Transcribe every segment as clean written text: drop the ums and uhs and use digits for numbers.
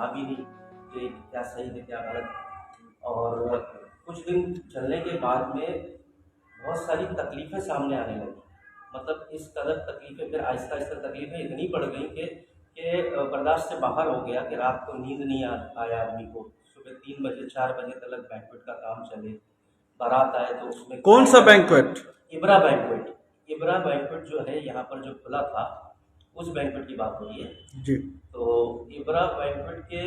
कहा भी नहीं कि क्या सही है क्या गलत। और कुछ दिन चलने के बाद में बहुत सारी तकलीफ़ें सामने आने लगी। मतलब इस कदर तकलीफ़ें फिर आहिस्ता-आहिस्ता तकलीफ़ें इतनी बढ़ गई कि बर्दाश्त से बाहर हो गया कि रात को नींद नहीं आया आदमी को। सुबह 3 बजे 4 बजे तक बैंक्वेट का काम चले, बारात आए तो उसमें कौन सा बैंक्वेट? इब्रा बैंक्वेट। इब्रा बैंक्वेट जो है यहाँ पर जो खुला था, उस बैंक्वेट की बात हो रही है। जी। तो इब्रा बैंक्वेट के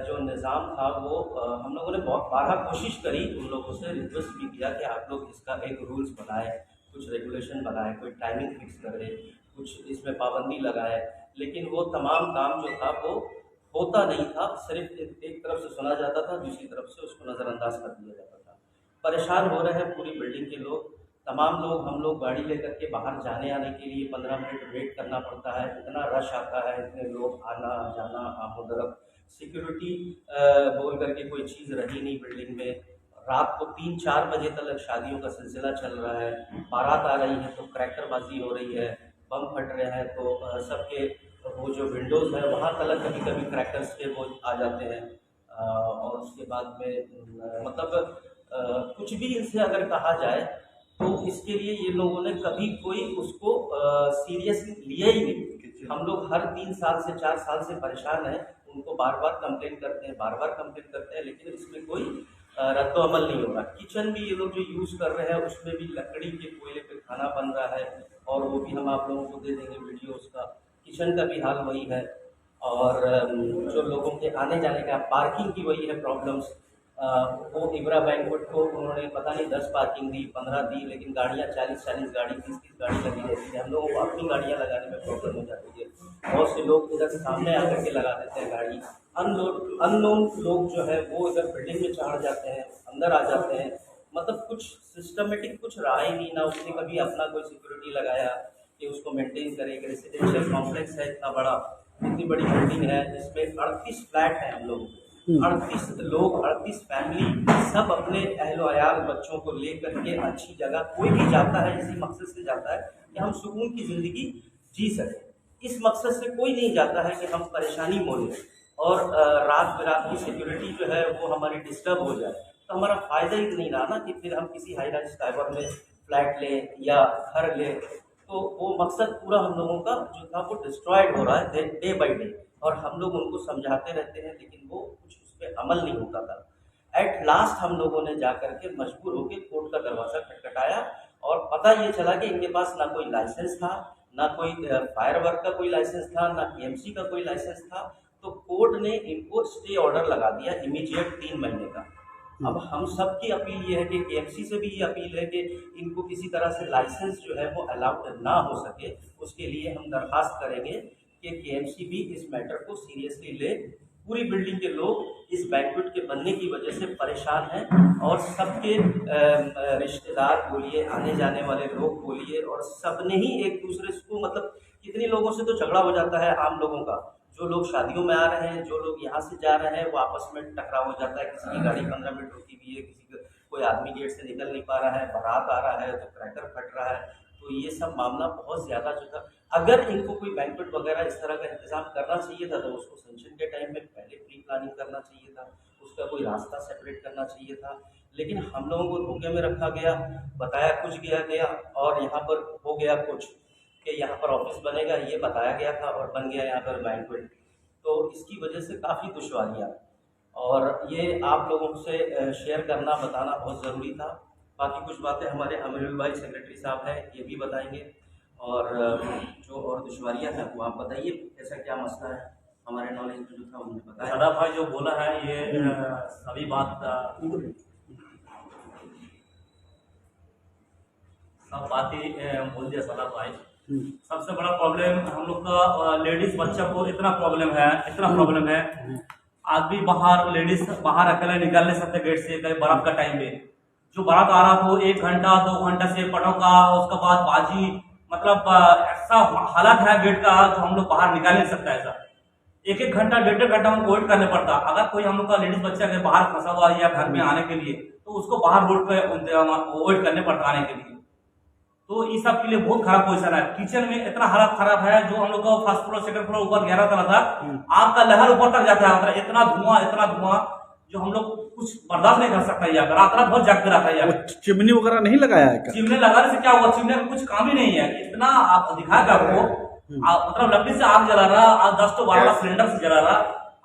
जो निज़ाम था वो हम लोगों ने बहुत बारहा कोशिश करी, उन लोगों से रिक्वेस्ट भी किया कि आप लोग इसका एक रूल्स बनाएँ, कुछ रेगुलेशन बनाएँ, कोई टाइमिंग फिक्स करें, कुछ इसमें पाबंदी लगाएँ। लेकिन वो तमाम काम जो था वो होता नहीं था, सिर्फ़ एक तरफ से सुना जाता था, दूसरी तरफ से उसको नज़रअंदाज कर दिया जाता था। परेशान हो रहे हैं पूरी बिल्डिंग के लोग, तमाम लोग। हम लोग गाड़ी लेकर के बाहर जाने आने के लिए 15 मिनट वेट करना पड़ता है, इतना रश आता है, इतने लोग आना जाना आमो-दरफ़। सिक्योरिटी बोल कर के कोई चीज़ रही नहीं बिल्डिंग में। रात को 3-4 बजे तक शादियों का सिलसिला चल रहा है, बारात आ रही है तो क्रैकरबाजी हो रही है, बम फट रहे हैं तो सबके वो जो विंडोज़ हैं वहाँ तलक कभी-कभी क्रैकर्स के वो आ जाते हैं। और उसके बाद में मतलब कुछ भी इनसे अगर कहा जाए तो इसके लिए ये लोगों ने कभी कोई उसको सीरियसली लिया ही नहीं। हम लोग हर 3 साल से 4 साल से परेशान हैं, उनको बार-बार कंप्लेन करते हैं, बार-बार कंप्लेन करते हैं, लेकिन इसमें कोई रद्द-ओ-अमल नहीं हो रहा। किचन भी ये लोग जो यूज़ कर रहे हैं उसमें भी लकड़ी के कोयले पे खाना बन रहा है, और वो भी हम आप लोगों को दे देंगे वीडियो उसका। किचन का भी हाल वही है। और जो लोगों के आने-जाने का पार्किंग की वही है प्रॉब्लम्स। वो इब्रा बैंक्वेट को उन्होंने पता नहीं 10 पार्किंग दी, 15 दी, लेकिन गाड़ियाँ 40-40 गाड़ी, 30-30 गाड़ी लगी रहती है। हम लोगों को अपनी गाड़ियाँ लगाने में प्रॉब्लम हो जाती है। बहुत से लोग इधर सामने आकर के लगा देते हैं गाड़ी। अननोन लोग जो है वो इधर बिल्डिंग में चढ़ जाते हैं, अंदर आ जाते हैं। मतलब कुछ सिस्टमेटिक कुछ रहा ही नहीं, ना उसने कभी अपना कोई सिक्योरिटी लगाया कि उसको मेंटेन करे। एक रेसिडेंशियल कॉम्प्लेक्स है इतना बड़ा, इतनी बड़ी बिल्डिंग है जिसमें 38 फ्लैट हैं हम लोग, 38 लोग, 38 फैमिली, सब अपने अहलो-अयाल बच्चों को लेकर के अच्छी जगह कोई भी जाता है इसी मकसद से जाता है कि हम सुकून की ज़िंदगी जी सकें। इस मकसद से कोई नहीं जाता है कि हम परेशानी मोलें और रात-बेरात की सिक्योरिटी जो है वो हमारी डिस्टर्ब हो जाए। तो हमारा फ़ायदा ही तो नहीं रहा ना कि फिर हम किसी हाई राइज़ टावर में फ्लैट लें या घर लें। तो वो मकसद पूरा हम लोगों का जो था वो डिस्ट्रॉयड हो रहा है डे बाय डे। और हम लोग उनको समझाते रहते हैं लेकिन वो कुछ उस पे अमल नहीं होता था। एट लास्ट हम लोगों ने जाकर के मजबूर होकर कोर्ट का दरवाज़ा खटखटाया, और पता ये चला कि इनके पास ना कोई लाइसेंस था, ना कोई फायर वर्क का कोई लाइसेंस था, ना ईएमसी का कोई लाइसेंस था। तो कोर्ट ने इनको स्टे ऑर्डर लगा दिया इमीडिएट 3 महीने का। अब हम सब की अपील ये है कि केएमसी से भी ये अपील है कि इनको किसी तरह से लाइसेंस जो है वो अलाउड ना हो सके। उसके लिए हम दरख्वास्त करेंगे कि केएमसी भी इस मैटर को सीरियसली ले। पूरी बिल्डिंग के लोग इस बैंक्वेट के बनने की वजह से परेशान हैं, और सबके रिश्तेदार बोलिए, आने जाने वाले लोग बोलिए, और सबने ही एक दूसरे को मतलब कितने लोगों से तो झगड़ा हो जाता है आम लोगों का। जो लोग शादियों में आ रहे हैं, जो लोग यहाँ से जा रहे हैं, वो आपस में टकराव हो जाता है। किसी की गाड़ी 15 मिनट रुकी हुई है, किसी का कोई आदमी गेट से निकल नहीं पा रहा है, बारात आ रहा है तो क्रैकर फट रहा है। तो ये सब मामला बहुत ज़्यादा जो था, अगर इनको कोई बैंक्वेट वगैरह इस तरह का इंतज़ाम करना चाहिए था तो उसको सैंक्शन के टाइम में पहले प्री प्लानिंग करना चाहिए था, उसका कोई रास्ता सेपरेट करना चाहिए था। लेकिन हम लोगों को धोखे में रखा गया, बताया कुछ गया और यहाँ पर हो गया कुछ, कि यहाँ पर ऑफिस बनेगा ये बताया गया था और बन गया यहाँ पर बैंक्वेट। तो इसकी वजह से काफ़ी दुश्वारियाँ, और ये आप लोगों से शेयर करना बताना बहुत ज़रूरी था। बाकी कुछ बातें हमारे अमीरुल भाई सेक्रेटरी साहब हैं, ये भी बताएंगे, और जो और दुश्वारियाँ हैं वो आप बताइए कैसा क्या मसला है। हमारे नॉलेज में जो था उन्होंने बताया। सदा भाई जो बोला है ये सभी बात सब बातें बोल दिया सदा भाई। सबसे बड़ा प्रॉब्लम हम लोग का लेडीज बच्चा को इतना प्रॉब्लम है। आदमी बाहर, लेडीज बाहर अकेले निकल नहीं सकते गेट से, कहीं बारात का टाइम में जो बारात आ रहा तो 1 घंटा 2 घंटा से पटाखा, उसके बाद बाजी, मतलब ऐसा हालत है गेट का जो हम लोग बाहर निकाल नहीं सकता। ऐसा 1-1 घंटा 1.5 घंटा हमको वेट करने पड़ता। अगर कोई हम लोग का लेडीज बच्चा अगर बाहर फंसा हुआ या घर में आने के लिए तो उसको बाहर रोड पे वेट करने पड़ता आने के लिए। तो इस सब के लिए बहुत खराब पोजीशन है। किचन में इतना हालत खराब है, जो हम लोग का फर्स्ट फ्लोर सेकंड फ्लोर ऊपर 11 तला था, आग का लहर ऊपर तक जाता है, मतलब इतना धुआं जो हम लोग कुछ बर्दाश्त नहीं कर सकता। यहाँ पर रात भर जाग के रहता है। यहाँ चिमनी वगैरह नहीं लगाया है क्या? चिमनी लगाने से क्या हुआ? चिमनी का कुछ काम ही नहीं है। इतना आप दिखाएगा आपको, मतलब लकड़ी से आग जला रहा, आग 10 to 12 सिलेंडर से जला रहा।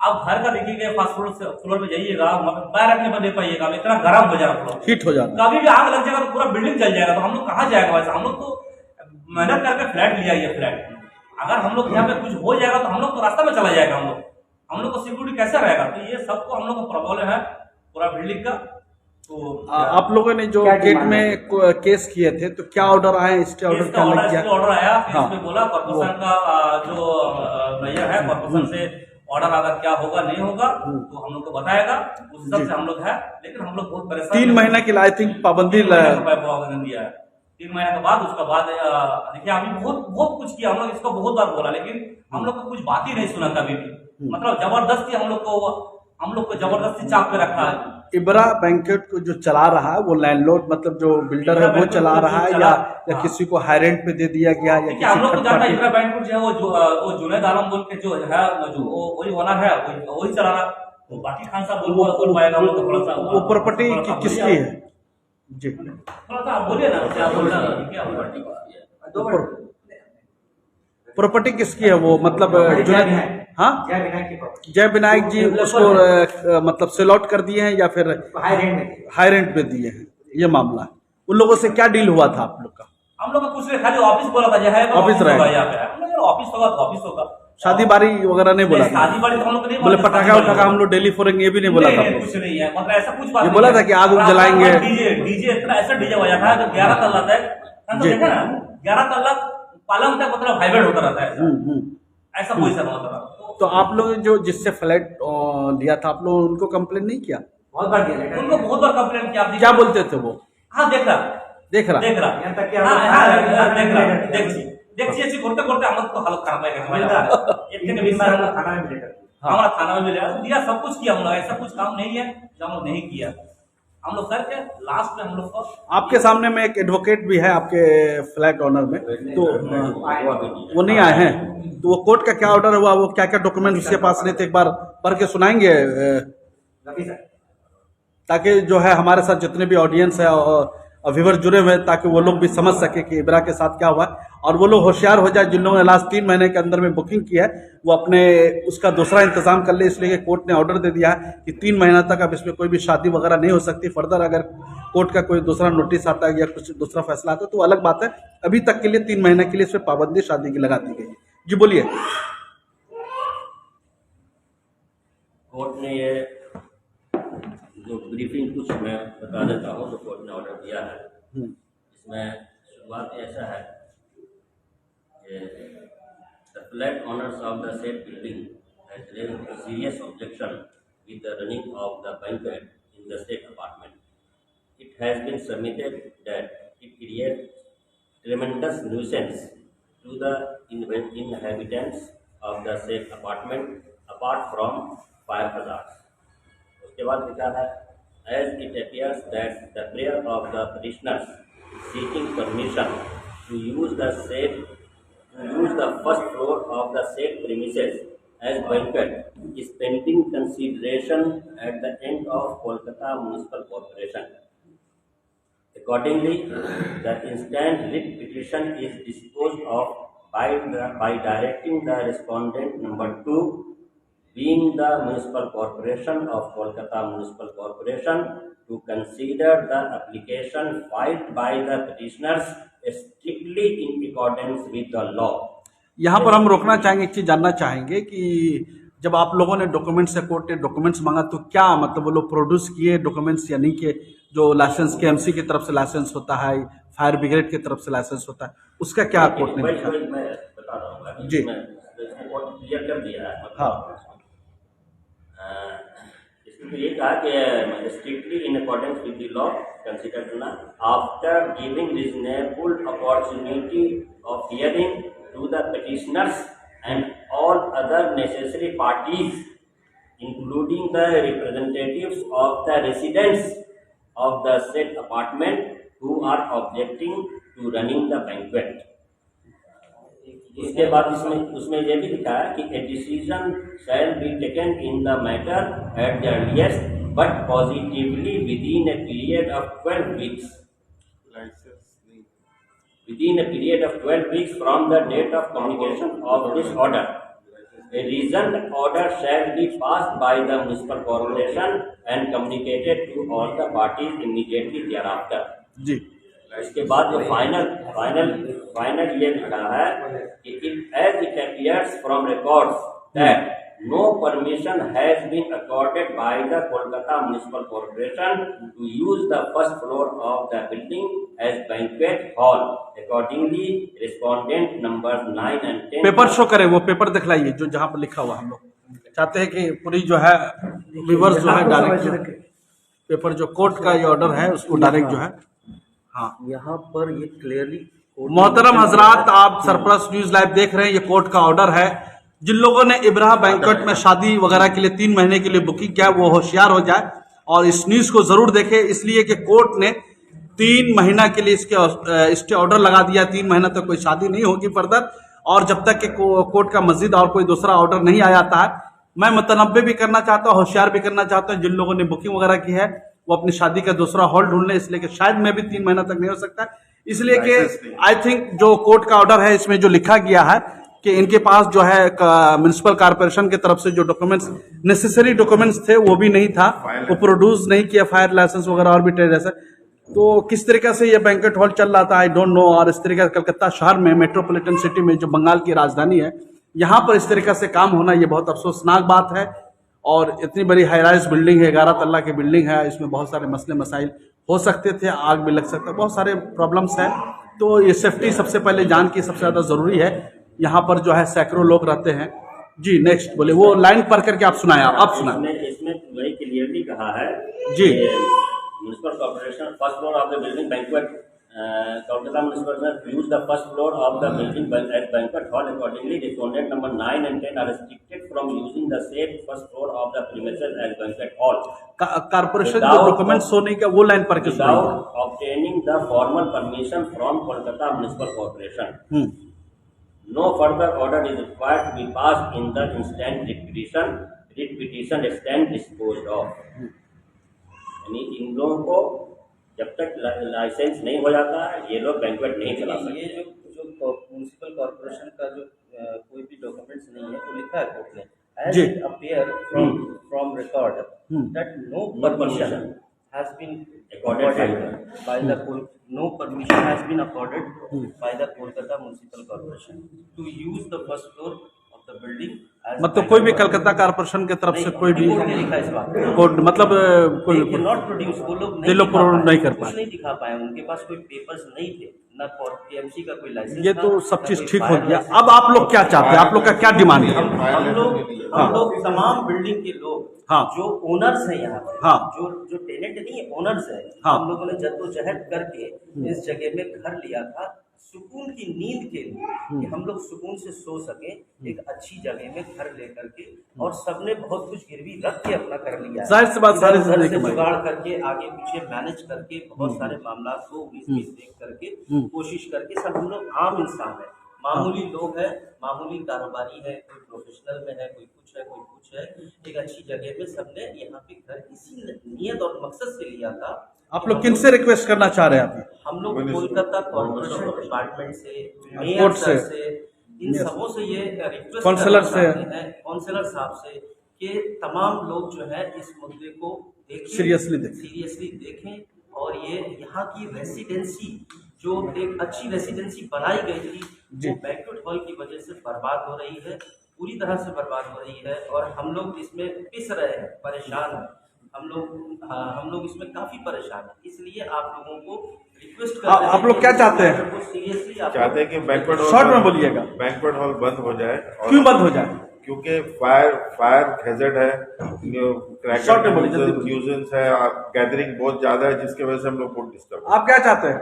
आप घर का देखिएगा, फर्स्ट फ्लोर पे जाइएगा, पैर रखने पर नहीं पाइएगा, इतना गर्म हो जाएगा फ्लोर, हीट हो जाएगा। कभी भी आग लग जाएगा तो पूरा बिल्डिंग जल जाएगा। तो हम लोग कहाँ जाएगा? वैसे हम लोग तो मेहनत करके फ्लैट लिया, ये फ्लैट अगर हम लोग यहाँ पे कुछ हो जाएगा तो हम लोग तो रास्ते में चला जाएगा। हम लोग को सिक्योरिटी कैसे रहेगा? तो ये सबको हम लोग को प्रॉब्लम है पूरा बिल्डिंग का। तो आप लोगों ने जो गेट में केस किए थे, तो क्या ऑर्डर आए? स्टे ऑर्डर क्या लग गया? ऑर्डर आया, हाँ। इसमें बोला कॉर्पोरेशन का जो मेयर है, कॉर्पोरेशन से ऑर्डर अगर क्या होगा नहीं होगा तो हम लोग को बताएगा, उस हिसाब से हम लोग है। लेकिन हम लोग बहुत परेशान। 3 महीने के लिए आई थिंक पाबंदी दिया है। 3 महीने के बाद उसका बाद देखिए अभी बहुत कुछ किया हम लोग, इसको बहुत बार बोला, लेकिन हम लोग को कुछ बात ही नहीं सुना कभी भी। मतलब जबरदस्ती हम लोग को जबरदस्ती चाप पे रखा है। इब्रा बैंकेट को जो चला रहा है वो लैंडलॉर्ड, मतलब जो बिल्डर है वो चला रहा है, या किसी को हाई रेंट पे दे दिया गया, या किसी हम लोग को जानता है इब्रा बैंकेट जो है वो जुनैद आलम बोल के जो है, वही ओनर है, वही चला रहा। तो बाकी खान साहब बोल पाएगा हम लोग को थोड़ा सा। वो प्रॉपर्टी किसकी है जी? थोड़ा सा आप बोलिए ना, क्या बोलना है, क्या प्रॉपर्टी किसकी है वो? मतलब जुनैद, हाँ, जय विनायक जी उसको मतलब सेल आउट कर दिए हैं या फिर हाई रेंट पे दिए हैं? ये मामला है। उन लोगों से क्या डील हुआ था आप लोग का? हम लोग का कुछ नहीं, खाली ऑफिस बोला था, ऑफिस रहेगा यहाँ पे हम लोग ऑफिस होगा तो ऑफिस होगा। शादी बारी वगैरह नहीं बोला था? शादी बारी तो हम लोग नहीं बोले पटाखा उठाखा हम लोग डेली फोड़ेंगे, ये भी नहीं बोला था? कुछ नहीं है, मतलब ऐसा कुछ बात ये बोला था कि आग उग जलाएंगे। डीजे इतना ऐसा डीजे बजा था जो 11 तल्ला तक, देखा ना, 11 तल्ला पालम तक मतलब वाइब्रेट होता रहता है, ऐसा पोजीशन होता था। तो आप लोग जो जिससे फ्लैट लिया था, आप लोग उनको कंप्लेन नहीं किया? बहुत बार किया, उनको बहुत बार कंप्लेन किया। क्या बोलते थे वो? हाँ देख रहा देख रहा यहाँ तक देखिए करते करते हम तो हालत खराब है। हमारा थाना में मिला दिया, सब कुछ किया हम लोग, ऐसा कुछ काम नहीं है जो हम लोग नहीं किया। हम लोग करके लास्ट में हम लोग को आपके सामने में एक एडवोकेट भी है आपके फ्लैट ऑनर में, तो वो नहीं आए हैं। तो वो कोर्ट का क्या ऑर्डर हुआ, वो क्या क्या डॉक्यूमेंट उसके पास नहीं थे, एक बार पढ़ के सुनाएंगे ताकि जो है हमारे साथ जितने भी ऑडियंस है और व्यूअर जुड़े हुए, ताकि वो लोग भी समझ सके कि इब्रा के साथ क्या हुआ, और वो लोग होशियार हो जाए। जिन लोगों ने लास्ट 3 महीने के अंदर में बुकिंग की है वो अपने उसका दूसरा इंतजाम कर ले, इसलिए कोर्ट ने ऑर्डर दे दिया है कि 3 महीना तक अब इसमें कोई भी शादी वगैरह नहीं हो सकती। फर्दर अगर कोर्ट का कोई दूसरा नोटिस आता है या कुछ दूसरा फैसला आता है तो अलग बात है। अभी तक के लिए 3 महीने के लिए इसमें पाबंदी शादी की लगा दी गई। जी बोलिए। कोर्ट ने ये जो ब्रीफिंग कुछ मैं बता देता हूँ जो कोर्ट ने ऑर्डर दिया है। इसमें शुरुआत ऐसा है कि the flat owners of the set building has raised a serious objection with the running of the banquet in the set apartment. It has been submitted that it creates tremendous nuisance to the inhabitants of the said apartment apart from fire hazards. उसके बाद लिखा है, as it appears that the prayer of the petitioners seeking permission to use the first floor of the said premises as banquet is pending consideration at the end of Kolkata Municipal Corporation. Accordingly, the instant writ petition is disposed of by directing the respondent number 2, being the Municipal Corporation of Kolkata Municipal Corporation, to consider the application filed by the petitioners strictly in accordance with the law. यहाँ पर हम रोकना चाहेंगे, एक चीज जानना चाहेंगे कि जब आप लोगों ने डॉक्यूमेंट्स से कोर्ट ने डॉक्यूमेंट्स मांगा तो क्या मतलब वो लोग प्रोड्यूस किए डॉक्यूमेंट्स या नहीं किए? जो लाइसेंस केएमसी की तरफ से लाइसेंस होता है, फायर ब्रिगेड की तरफ से लाइसेंस होता है, उसका क्या कोर्ट ने लिखा? मैं बता रहा हूँ जी, कोर्ट क्लियर कर दिया है। हाँ, इसमें तो ये कहा कि strictly in accordance with the law consider करना after giving reasonable opportunity of hearing to the petitioners and all other necessary parties, including the representatives of the residents of the said apartment, who are objecting to running the banquet. उसके बाद उसमें ये भी लिखा है कि a decision shall be taken in the matter at the earliest but positively within a period of 12 weeks. Within a period of 12 weeks from the date of communication of this order. A reasoned order shall be passed by the municipal corporation and communicated to all the parties immediately thereafter. जी इसके बाद जो final ये लिखा है कि as it appears from records that no permission has been accorded by the Kolkata Municipal Corporation to use the first floor of the building as banquet hall. Accordingly, respondent numbers 9 and 10. Paper show करें, वो paper दिखलाइए जो जहाँ पर लिखा हुआ। हम लोग चाहते हैं कि पूरी जो है व्यूअर्स जो है डायरेक्ट पेपर जो कोर्ट का ये ऑर्डर है उसको डायरेक्ट जो है, हाँ यहाँ पर ये क्लियरली मोहतरम हजरात, आप सरप्लस न्यूज लाइव देख रहे हैं। ये कोर्ट का ऑर्डर है। जिन लोगों ने इब्राह बैंक्वेट में शादी वगैरह के लिए 3 महीने के लिए बुकिंग किया वो होशियार हो जाए और इस न्यूज को जरूर देखें, इसलिए कि कोर्ट ने 3 महीना के लिए इसके ऑर्डर लगा दिया। 3 महीना तक कोई शादी नहीं होगी फर्दर, और जब तक कि कोर्ट का मस्जिद और कोई दूसरा ऑर्डर नहीं आ जाता है। मैं मुतनब्बे भी करना चाहता हूँ, होशियार भी करना चाहता हूँ, जिन लोगों ने बुकिंग वगैरह की है वो अपनी शादी का दूसरा हॉल ढूंढ लें, इसलिए कि शायद मैं भी 3 महीना तक नहीं हो सकता। इसलिए कि आई थिंक जो कोर्ट का ऑर्डर है इसमें जो लिखा गया है कि इनके पास जो है म्युनिसिपल कॉर्पोरेशन की तरफ से जो डॉक्यूमेंट्स नेसेसरी डॉक्यूमेंट्स थे वो भी नहीं था, वो प्रोड्यूस नहीं किया, फायर लाइसेंस वगैरह और भी ट्रेड ऐसा। तो किस तरीके से ये बैंक्वेट हॉल चल रहा था आई डोंट नो। और इस तरीके से कलकत्ता शहर में मेट्रोपॉलिटन सिटी में जो बंगाल की राजधानी है यहाँ पर इस तरीके से काम होना ये बहुत अफसोसनाक बात है। और इतनी बड़ी हाई राइज बिल्डिंग है, 11 तल्ला की बिल्डिंग है, इसमें बहुत सारे मसले मसाइल हो सकते थे, आग भी लग सकता है, बहुत सारे प्रॉब्लम्स हैं। तो ये सेफ्टी सबसे पहले जान की सबसे ज़्यादा ज़रूरी है। यहाँ पर जो है सैकड़ों लोग रहते हैं। जी नेक्स्ट बोले, वो लाइन पढ़ करके आप सुनाया, आप सुनाए। इसमें वही क्लियरली कहा है जी municipal corporation first floor of the building banquet Kolkata municipal use the first floor of the building as banquet hall. Accordingly respondent number 9 and 10 are restricted from using the same first floor of the premises as banquet hall. Corporation जो document होने का वो line पढ़ के सुनाइए। Without obtaining the formal permission from Kolkata Municipal Corporation. No further order is required to be passed in the instant writ petition stand disposed of. यानी इन लोगों को जब तक लाइसेंस नहीं हो जाता है ये लोग बैंक्वेट नहीं चला सकते। ये जो म्युनिसिपल कॉर्पोरेशन का जो कोई भी डॉक्यूमेंट्स नहीं है तो लिखा है कोर्ट ने as ji. it appear from record that no permission has been accorded by the no permission has been accorded by the Kolkata Municipal Corporation to use the first floor of the building as मतलब कोई भी Calcutta corporation की तरफ से कोई भी court ने लिखा है इस बात को। कोड मतलब कोई नॉट प्रोड्यूस, वो लोग ये लोग दिखा पाए, नहीं कर कुछ पाए। नहीं दिखा पाए, उनके पास कोई पेपर्स नहीं थे, ना केएमसी का कोई लाइसेंस ये था, तो सब ना चीज कोई ठीक हो फायर गया। लाइसेंस। अब आप लोग क्या चाहते हैं, आप लोग का क्या डिमांड है? हम लोग तमाम बिल्डिंग के लोग हाँ। जो ओनर्स हैं यहाँ पे, हाँ। जो टेनेंट नहीं है ओनर्स है, हाँ। हम लोगों ने जद्दोजहद करके इस जगह में घर लिया था सुकून की नींद के लिए कि हम लोग सुकून से सो सके एक अच्छी जगह में घर लेकर के। और सबने बहुत कुछ गिरवी रख के अपना कर लिया है। जाहिर सी बात, सारी इधर जिंदगी से कमाई। जुगाड़ करके आगे पीछे मैनेज करके बहुत सारे मामला को 20-20 देख करके कोशिश करके सब हम लोग आम इंसान है, मामूली लोग हैं, मामूली कारोबारी है, कोई प्रोफेशनल में है, कोई कुछ है, कोई कुछ है। एक अच्छी जगह में सबने यहाँ पे घर इसी नियत और मकसद से लिया था। आप लोग किन से रिक्वेस्ट करना चाह रहे हैं अभी? हम लोग कोलकाता कॉर्पोरेशन डिपार्टमेंट से, मेयर कोर्ट सर से, से, इन सबों से ये रिक्वेस्ट काउंसलर से, काउंसलर साहब से कि तमाम लोग जो है इस मुद्दे को देखें, सीरियसली देखें और ये यहाँ की रेसिडेंसी जो एक अच्छी रेसिडेंसी बनाई गई थी वो बैंक्वेट हॉल की वजह से बर्बाद हो रही है, पूरी तरह से बर्बाद हो रही है। और हम लोग इसमें पिस रहे हैं, परेशान हैं, हम लोग इसमें काफी परेशान हैं। इसलिए आप लोगों को रिक्वेस्ट कर रहे हैं, आप लोग क्या चाहते हैं? सीरियसली चाहते हैं कि बैंक्वेट हॉल शॉर्ट में बोलिएगा। बैंक्वेट हॉल बंद हो जाए। और क्यों बंद हो जाए? क्योंकि फायर हैजर्ड है, शॉर्ट में बोलिए, जल्दी बोलिए। न्यूजेंस है, गैदरिंग बहुत ज्यादा है जिसकी वजह से हम लोग बहुत डिस्टर्ब। आप क्या चाहते हैं?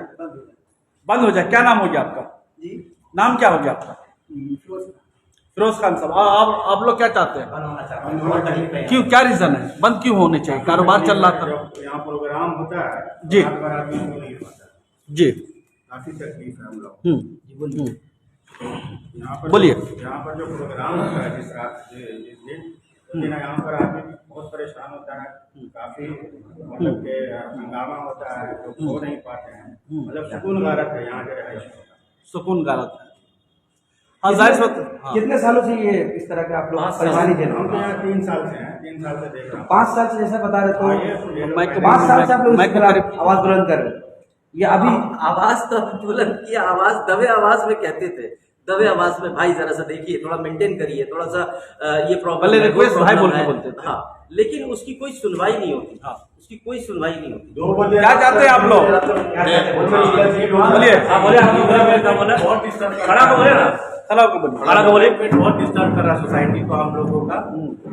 बंद हो जाए। क्या नाम हो गया आपका? नाम क्या हो गया आपका? फिरोज खान साहब। आप लोग क्या चाहते हैं? क्यों, क्या रीजन है? बंद क्यों होने चाहिए? कारोबार चल रहा था, यहाँ प्रोग्राम होता है जी। रात भर आदमी को नहीं पता। जी। काफी तकलीफ है हम लोग। यहाँ पर बोलिए। यहाँ पर जो प्रोग्राम होता है जिस रात जिस दिन लेकिन यहाँ पर आदमी बहुत परेशान होता है। काफी मतलब के हंगामा होता है, लोग सो नहीं पाते हैं। मतलब सुकून गारत है यहाँ के रहायशी का। सुकून गारत है। हाँ जाहिर सी बात है। हाँ। कितने सालों से ये इस तरह के आप लोग परेशानी झेल रहे हम तो हैं? यहाँ 3 साल से हैं, 3 साल से देख रहा हूँ। 5 साल से जैसा बता रहे हाँ, ये तो लोग मैं पहले- 5 साल से आप लोग मैं इसके खिलाफ आवाज बुलंद कर रहे हैं। ये अभी आवाज तो बुलंद किया, आवाज दबे आवाज में कहते थे, दबे आवाज में भाई जरा सा देखिए, थोड़ा मेंटेन करिए, थोड़ा सा ये प्रॉब्लम पहले है, वो request भाई बोल problem के है। बोलते थे। हाँ, लेकिन उसकी कोई सुनवाई नहीं होती। हाँ। उसकी कोई सुनवाई नहीं होती। 2 बजे क्या चाहते हैं आप लोग? बोलिए। हाँ बोले, आप क्या बोले? बहुत डिस्टर्ब खड़ा हो बोले ना, खड़ा होकर बोलिए। खड़ा हो बोले। बहुत डिस्टर्ब कर रहा है सोसाइटी को हम लोगों का।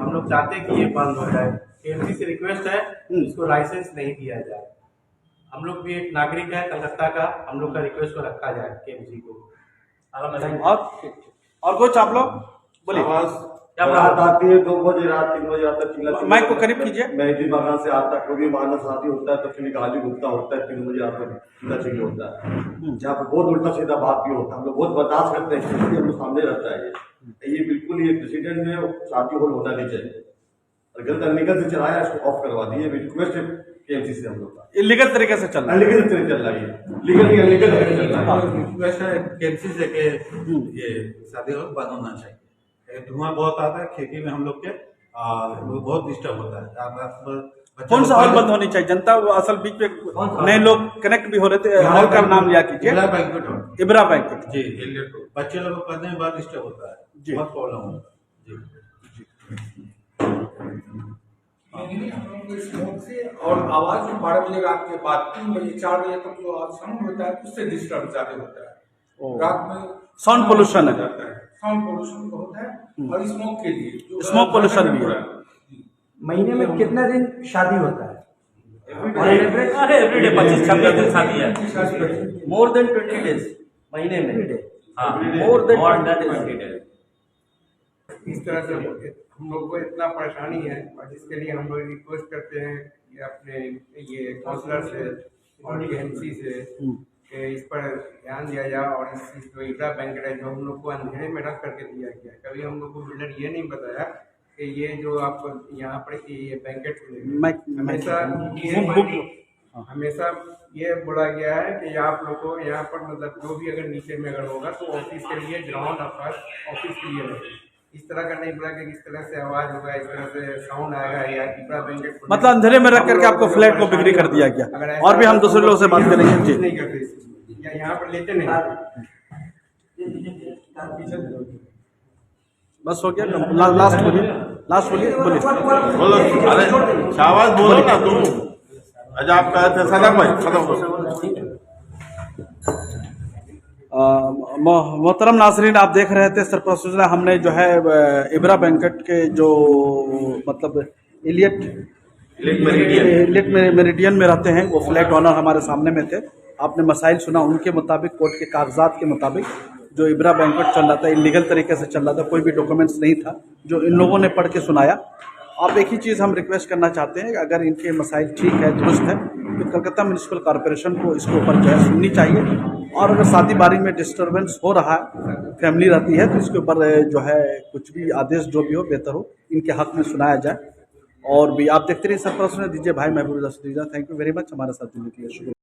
हम लोग चाहते हैं कि ये बंद हो जाए। केएमसी से रिक्वेस्ट है इसको लाइसेंस नहीं दिया जाए। हम लोग भी एक नागरिक है कलकत्ता का, हम लोग का रिक्वेस्ट को रखा जाए केएमसी को। और कुछ आप लोग बोलिए। रात आती है 2 बजे रात 3 बजे आता है। माइक को करीब कीजिए। मेहदी बागान से आता है, कभी मानव शादी होता है तो फिर गाली गुप्ता होता है, 3 बजे रात तक चिल्ला चिल्ली होता है। जहाँ पर बहुत उल्टा सीधा बात भी होता है। हम लोग बहुत बर्दाश्त करते हैं, क्योंकि हम लोग सामने रहता है ये बिल्कुल ये प्रेसिडेंट में शादी हॉल होना नहीं चाहिए। अगर अनलीगल से चलाया इसको ऑफ करवा दिए। रिक्वेस्ट है केएमसी से हम लोग का। इलीगल तरीके से चल रहा है। अनलीगल से चल रहा है, लीगल नहीं अनलीगल चल रहा है। रिक्वेस्ट है केएमसी से कि ये शादी हॉल बंद होना चाहिए। धुआं बहुत आता है खेती में हम लोग के, बहुत डिस्टर्ब होता है। रात भर कौन सा हॉल बंद होनी चाहिए? जनता वो असल बीच में नए लोग कनेक्ट भी हो रहे थे। हॉल का नाम लिया कीजिए। इब्रा बैंक्वेट हॉल। इब्रा बैंक्वेट। जी, एलियट रोड। बच्चे लोगों को पढ़ने में बहुत डिस्टर्ब होता है, जी। बहुत प्रॉब्लम होता है। जी। स्मोक से और आवाज 12 बजे रात के बाद 3 बजे 4 बजे तक जो साउंड होता है उससे डिस्टर्ब ज्यादा होता है। रात में साउंड पोल्यूशन है। साउंड पोल्यूशन बहुत है और स्मोक के लिए जो स्मोक पोल्यूशन भी है। महीने में कितना दिन शादी होता है? अरे एवरीडे 25-26 दिन शादी है। मोर देन 20 डेज महीने में। हाँ, more than more 20 than days। 20 days। इस तरह से हम लोग को इतना परेशानी है और जिसके लिए हम लोग रिक्वेस्ट करते हैं कि अपने ये काउंसलर से और केएमसी से कि इस पर ध्यान दिया जाए और इस जो इब्रा बैंकेट है जो हम लोग को अंधेरे में रख करके दिया गया है। कभी हम लोग को बिल्डर ये नहीं बताया कि ये जो आप यहाँ पर ये बैंकेट हमेशा हमेशा ये बोला गया है कि आप लोग को यहाँ पर मतलब जो भी अगर नीचे में अगर होगा तो ऑफिस के लिए ग्राउंड ऑफिस के लिए रहे। इस तरह का नहीं बोला कि इस तरह से आवाज होगा, इस तरह से साउंड आएगा या इब्रा बैंकेट मतलब अंधेरे में रख करके आपको फ्लैट को बिक्री कर दिया गया। और भी हम दूसरे लोगों से बात करेंगे। जी। नहीं करते या यहाँ पर लेते नहीं। बस हो गया। लास्ट बोलिए। लास्ट बोलिए। बोलो। अरे शाबाश बोलो ना तुम। अच्छा आप कहे थे सदक भाई, सदक मोहतरम नाजरीन, आप देख रहे थे सरपंच हमने जो है इब्रा बैंकेट के जो मतलब इलियट मेरिडियन में रहते हैं वो फ्लैट ओनर हमारे सामने में थे। आपने मसाइल सुना। उनके मुताबिक कोर्ट के कागजात के मुताबिक जो इब्रा बैंकेट चल रहा था इलीगल तरीके से चल रहा था, कोई भी डॉक्यूमेंट्स नहीं था जो इन लोगों ने पढ़ के सुनाया। आप एक ही चीज़ हम रिक्वेस्ट करना चाहते हैं कि अगर इनके मसाइल ठीक है, दुरुस्त है, तो कलकत्ता म्यूनिसिपल कॉरपोरेशन को इसके ऊपर जो है सुननी चाहिए। और अगर शादी बारी में डिस्टर्बेंस हो रहा है, फैमिली रहती है, तो इसके ऊपर जो है कुछ भी आदेश जो भी हो बेहतर हो इनके हक में सुनाया जाए। और भी आप देखते रहिए सरपंच ने दीजिए भाई महबूब रसूल। थैंक यू वेरी मच हमारे साथ जुड़ने के लिए। शुक्रिया।